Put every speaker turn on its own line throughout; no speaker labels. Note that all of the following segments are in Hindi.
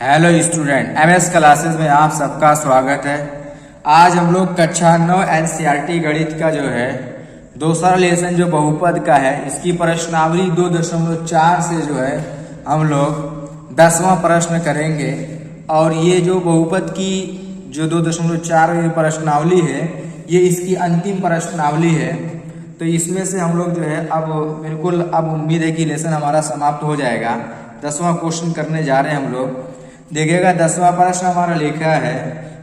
हेलो स्टूडेंट, एमएस क्लासेस में आप सबका स्वागत है। आज हम लोग कक्षा 9 एनसीईआरटी गणित का जो है दूसरा लेसन जो बहुपद का है, इसकी प्रश्नावली 2.4 से जो है हम लोग 10वां प्रश्न करेंगे। और ये जो बहुपद की जो 2.4 प्रश्नावली है, ये इसकी अंतिम प्रश्नावली है। तो इसमें से हम लोग जो है अब उम्मीद है कि लेसन हमारा समाप्त हो जाएगा। 10वां क्वेश्चन करने जा रहे हैं हम लोग। देखिएगा 10वां प्रश्न हमारा लिखा है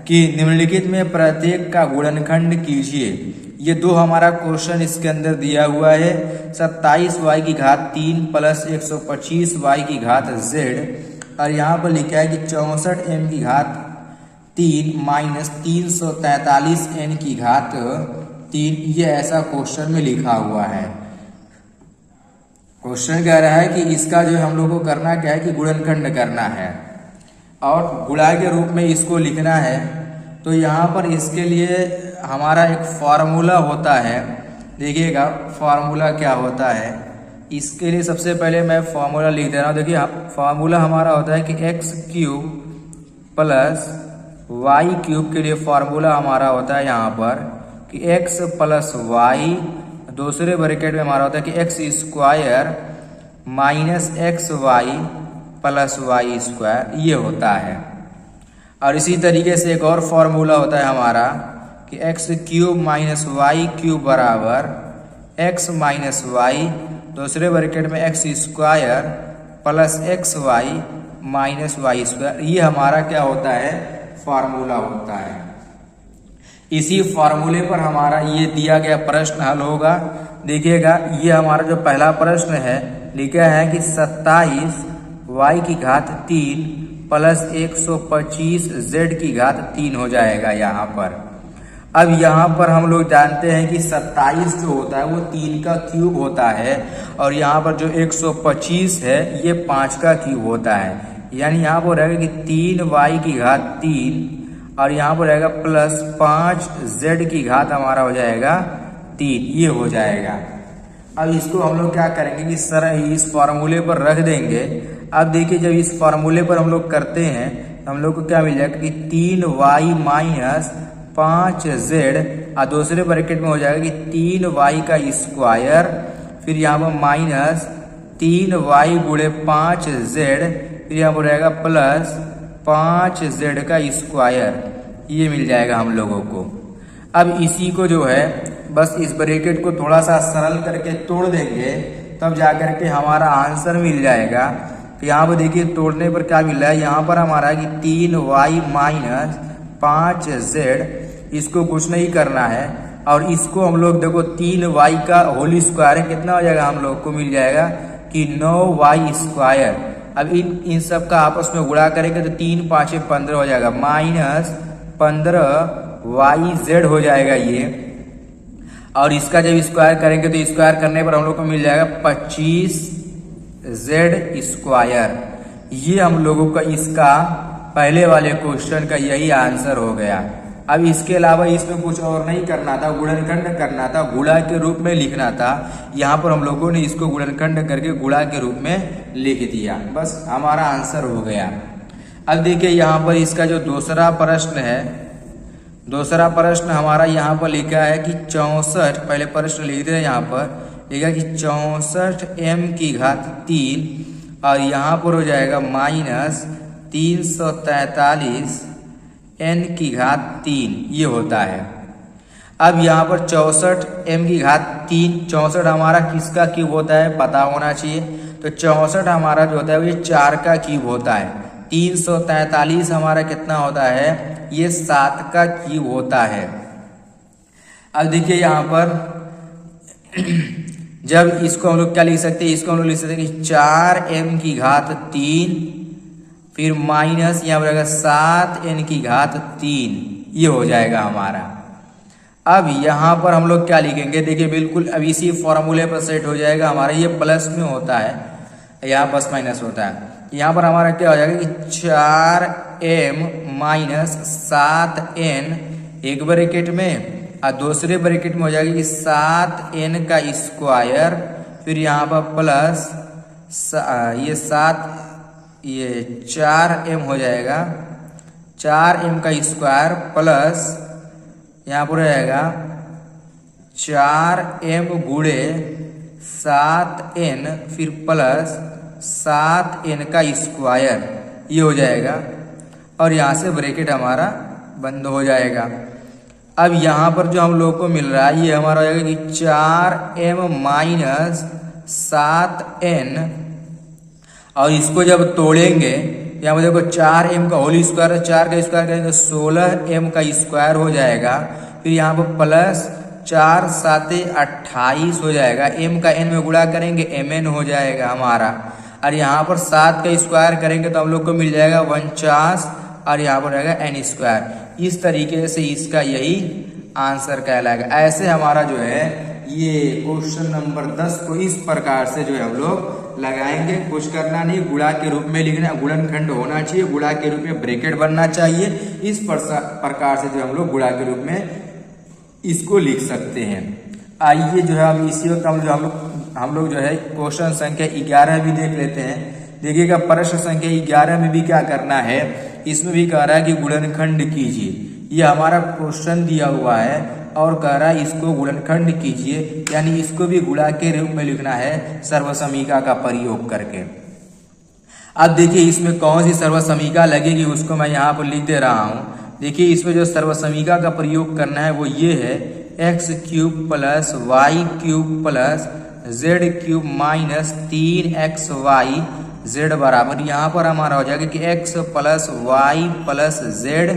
कि निम्नलिखित में प्रत्येक का गुणनखंड कीजिए। ये दो हमारा क्वेश्चन इसके अंदर दिया हुआ है। 27y की घात 3 प्लस 125y की घात z, और यहाँ पर लिखा है कि 64m की घात 3 माइनस 343n की घात 3। ये ऐसा क्वेश्चन में लिखा हुआ है। क्वेश्चन कह रहा है कि इसका जो हम लोग को करना क्या है कि गुणनखंड करना है और गुणा के रूप में इसको लिखना है। तो यहाँ पर इसके लिए हमारा एक फॉर्मूला होता है। देखिएगा फॉर्मूला क्या होता है। इसके लिए सबसे पहले मैं फॉर्मूला लिख दे रहा हूँ। देखिए फॉर्मूला हमारा होता है कि x cube plus Y cube के लिए फॉर्मूला हमारा होता है यहाँ पर कि x प्लस वाई, दूसरे ब्रैकेट में हमारा होता है कि x square minus X Y plus Y square, ये होता है। और इसी तरीके से एक और फॉर्मूला होता है हमारा कि X cube minus Y cube बराबर एक्स माइनस वाई, दूसरे ब्रैकेट में X square plus X Y minus Y square. ये हमारा क्या होता है, फॉर्मूला होता है। इसी फॉर्मूले पर हमारा ये दिया गया प्रश्न हल होगा। देखिएगा ये हमारा जो पहला प्रश्न है लिखा है कि 27y की घात 3 प्लस 125 z की घात 3 हो जाएगा यहाँ पर। अब यहाँ पर हम लोग जानते हैं कि 27 जो होता है वो 3 का क्यूब होता है, और यहाँ पर जो 125 है ये 5 का क्यूब होता है। यानी यहाँ पर रहेगा कि 3y की घात 3 और यहाँ पर रहेगा प्लस 5z की घात हमारा हो जाएगा 3, ये हो जाएगा। अब इसको हम लोग क्या करेंगे कि सर इस फॉर्मूले पर रख देंगे। अब देखिए जब इस फॉर्मूले पर हम लोग करते हैं तो हम लोग को क्या मिल जाएगा कि 3y माइनस 5z, और दूसरे ब्रैकेट में हो जाएगा कि 3y का स्क्वायर, फिर यहाँ पर माइनस 3y गुणे 5z, फिर यहाँ पर रहेगा प्लस 5z का स्क्वायर, ये मिल जाएगा हम लोगों को। अब इसी को जो है बस इस ब्रैकेट को थोड़ा सा सरल करके तोड़ देंगे, तब जाकर के हमारा आंसर मिल जाएगा। तो यहाँ पर देखिए तोड़ने पर क्या मिल रहा है, यहाँ पर हमारा कि 3y माइनस 5z, इसको कुछ नहीं करना है। और इसको हम लोग देखो 3y का होल स्क्वायर कितना हो जाएगा, हम लोग को मिल जाएगा कि 9y स्क्वायर। अब इन सब का आपस में गुणा करेंगे तो 3 5 15 हो जाएगा, माइनस 15yz हो जाएगा ये। और इसका जब स्क्वायर करेंगे तो स्क्वायर करने पर हम लोग को मिल जाएगा 25z स्क्वायर। ये हम लोगों का इसका पहले वाले क्वेश्चन का यही आंसर हो गया। अब इसके अलावा इसमें कुछ और नहीं करना था, गुणनखंड करना था, गुणा के रूप में लिखना था। यहाँ पर हम लोगों ने इसको गुणनखंड करके गुणा के रूप में लिख दिया, बस हमारा आंसर हो गया। अब देखिए यहाँ पर इसका जो दूसरा प्रश्न है, दूसरा प्रश्न हमारा यहाँ पर लिखा है कि 64, पहले प्रश्न लिख दे यहाँ पर लिखा कि 64m की घात 3, और यहाँ पर हो जाएगा माइनस 343n की घात 3, ये होता है। अब यहाँ पर 64m की घात 3, 64 हमारा किसका क्यूब होता है पता होना चाहिए। तो 64 हमारा जो होता है वो 4 का क्यूब होता है। 343 हमारा कितना होता है, ये 7 का क्यूब होता है। अब देखिए यहाँ पर जब इसको हम लोग क्या लिख सकते हैं, इसको हम लोग लिख सकते हैं कि 4m की घात 3, फिर माइनस यहाँ पर 7n की घात 3, ये हो जाएगा हमारा। अब यहाँ पर हम लोग क्या लिखेंगे, देखिए बिल्कुल अब इसी फॉर्मूले पर सेट हो जाएगा हमारा। ये प्लस में होता है, यहाँ प्लस माइनस होता है। यहाँ पर हमारा क्या हो जाएगा कि 4m माइनस 7n एक ब्रैकेट में, और दूसरे ब्रैकेट में हो जाएगा कि 7n का स्क्वायर, फिर यहाँ पर प्लस ये 7 ये 4m हो जाएगा, 4m का स्क्वायर प्लस यहाँ पर रहेगा 4m गुणे 7n फिर प्लस 7n का स्क्वायर, ये हो जाएगा और यहाँ से ब्रैकेट हमारा बंद हो जाएगा। अब यहाँ पर जो हम लोग को मिल रहा है ये हमारा हो जाएगा कि 4m माइनस 7n, और इसको जब तोड़ेंगे यहाँ पर देखो 4m का होल स्क्वायर, 4 का स्क्वायर करेंगे 16m का स्क्वायर हो जाएगा, फिर यहाँ पर प्लस 4 7 28 हो जाएगा, m का n में गुणा करेंगे mn हो जाएगा हमारा, और यहाँ पर 7 का स्क्वायर करेंगे तो हम लोग को मिल जाएगा 49 और यहाँ पर रहेगा n स्क्वायर। इस तरीके से इसका यही आंसर कहलाएगा। ऐसे हमारा जो है ये क्वेश्चन नंबर 10 को इस प्रकार से जो है हम लोग लगाएंगे। कुछ करना नहीं, गुणा के रूप में लिखना, गुणनखंड होना चाहिए, गुणा के रूप में ब्रैकेट बनना चाहिए। इस प्रकार से जो हम लोग गुणा के रूप में इसको लिख सकते हैं। आइए जो है अब इसी वक्त हम लोग जो है क्वेश्चन संख्या 11 भी देख लेते हैं। देखिएगा प्रश्न संख्या 11 में भी क्या करना है, इसमें भी कह रहा है कि गुणनखंड कीजिए। ये हमारा क्वेश्चन दिया हुआ है और कह रहा है इसको गुणनखंड कीजिए, यानी इसको भी गुणा के रूप में लिखना है सर्वसमीका का प्रयोग करके। अब देखिए इसमें कौन सी सर्वसमीका लगेगी उसको मैं यहाँ पर लिख दे रहा हूँ। देखिए इसमें जो सर्वसमीका का प्रयोग करना है वो ये है x cube plus Y cube plus Z cube minus 3xy Z बराबर, यहाँ पर हमारा हो जाएगा कि x plus Y plus Z,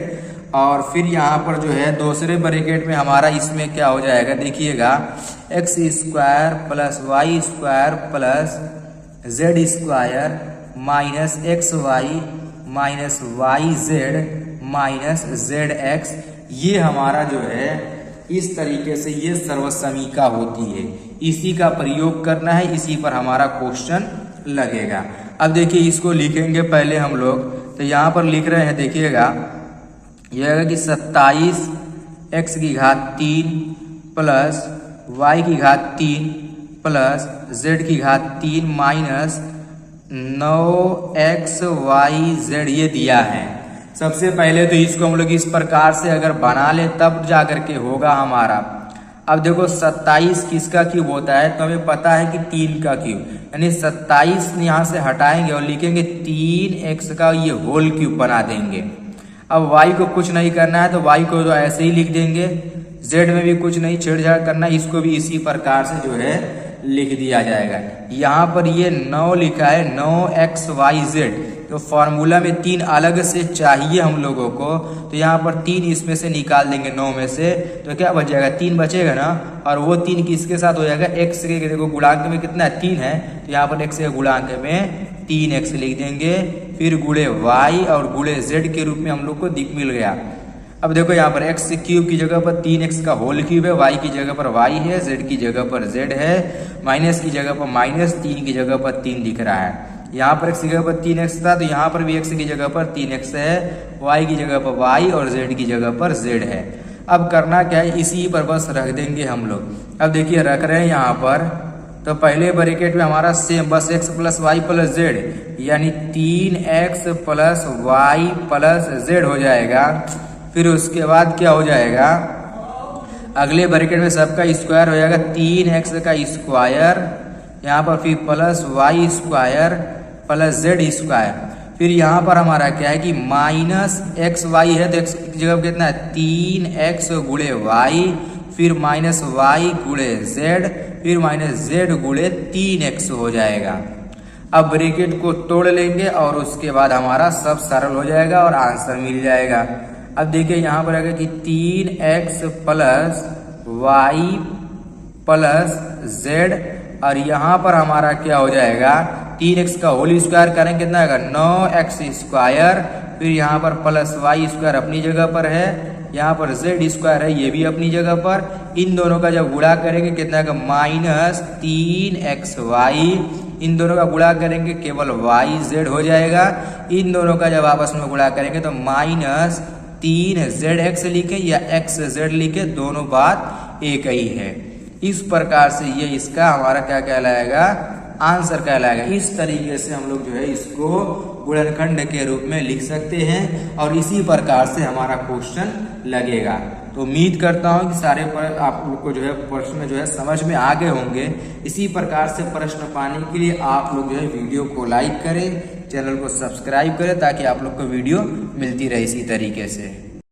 और फिर यहाँ पर जो है दूसरे ब्रैकेट में हमारा इसमें क्या हो जाएगा, देखिएगा x square plus Y square plus Z square minus XY minus Y Z minus ZX। ये हमारा जो है इस तरीके से ये सर्वसमीका होती है, इसी का प्रयोग करना है, इसी पर हमारा क्वेश्चन लगेगा। अब देखिए इसको लिखेंगे पहले हम लोग, तो यहाँ पर लिख रहे हैं, देखिएगा यह है कि 27x की घात 3 प्लस y की घात 3 प्लस z की घात 3 माइनस 9xyz ये दिया है। सबसे पहले तो इसको हम लोग इस प्रकार से अगर बना ले तब जा करके होगा हमारा। अब देखो 27 किसका क्यूब होता है, तो हमें पता है कि 3 का क्यूब, यानी 27 यहाँ से हटाएंगे और लिखेंगे 3x का ये होल क्यूब बना देंगे। अब y को कुछ नहीं करना है तो y को तो ऐसे ही लिख देंगे, z में भी कुछ नहीं छेड़छाड़ करना, इसको भी इसी प्रकार से जो है लिख दिया जाएगा। यहाँ पर ये 9 लिखा है 9xyz, तो फॉर्मूला में 3 अलग से चाहिए हम लोगों को, तो यहाँ पर 3 इसमें से निकाल देंगे 9 में से, तो क्या बच जाएगा 3 बचेगा ना, और वो 3 किसके साथ हो जाएगा, x के, देखो गुणांक में कितना है 3 है, तो यहाँ पर x के गुणांक में 3x लिख देंगे, फिर गुणे y और गुणे z के रूप में हम लोग को मिल गया। अब देखो यहाँ पर x क्यूब की जगह पर 3x का होल क्यूब है, y की जगह पर y है, z की जगह पर z है, माइनस की जगह पर माइनस, 3 की जगह पर 3 दिख रहा है। यहाँ पर x की जगह पर 3x था तो यहाँ पर भी x की जगह पर 3x है, y की जगह पर y और z की जगह पर z है। अब करना क्या है, इसी पर बस रख देंगे हम लोग। अब देखिए रख रहे हैं यहाँ पर, तो पहले ब्रैकेट में हमारा सेम बस x plus Y plus Z, यानी 3x plus Y plus Z हो जाएगा। फिर उसके बाद क्या हो जाएगा, अगले ब्रैकेट में सबका स्क्वायर हो जाएगा 3x का स्क्वायर, यहाँ पर फिर plus Y square plus Z square. फिर यहाँ पर हमारा क्या है कि माइनस XY है, तो x की जगह पर कितना है 3x गुणे y, फिर माइनस y गुणे z, फिर माइनस z गुणे 3x हो जाएगा। अब ब्रैकेट को तोड़ लेंगे और उसके बाद हमारा सब सरल हो जाएगा और आंसर मिल जाएगा। अब देखिए यहाँ पर आएगा कि 3x plus Y plus Z, और यहाँ पर हमारा क्या हो जाएगा 3x का होल स्क्वायर करेंगे कितना आएगा 9x स्क्वायर, फिर यहाँ पर प्लस वाई स्क्वायर अपनी जगह पर है, यहाँ पर जेड स्क्वायर है ये भी अपनी जगह पर। इन दोनों का जब गुणा करेंगे कितना का माइनस 3xy, इन दोनों का गुणा करेंगे केवल yz हो जाएगा। इन दोनों का जब आपस में गुणा करेंगे तो माइनस 3zx लिखे या xz लिखे, दोनों बात एक ही है। इस प्रकार से ये इसका हमारा क्या कहलाएगा, आंसर कहलाएगा। इस तरीके से हम लोग जो है इसको गुणनखंड के रूप में लिख सकते हैं और इसी प्रकार से हमारा क्वेश्चन लगेगा। तो उम्मीद करता हूँ कि सारे आप लोग को जो है प्रश्न जो है समझ में आ गए होंगे। इसी प्रकार से प्रश्न पाने के लिए आप लोग जो है वीडियो को लाइक करें, चैनल को सब्सक्राइब करें ताकि आप लोग को वीडियो मिलती रहे इसी तरीके से।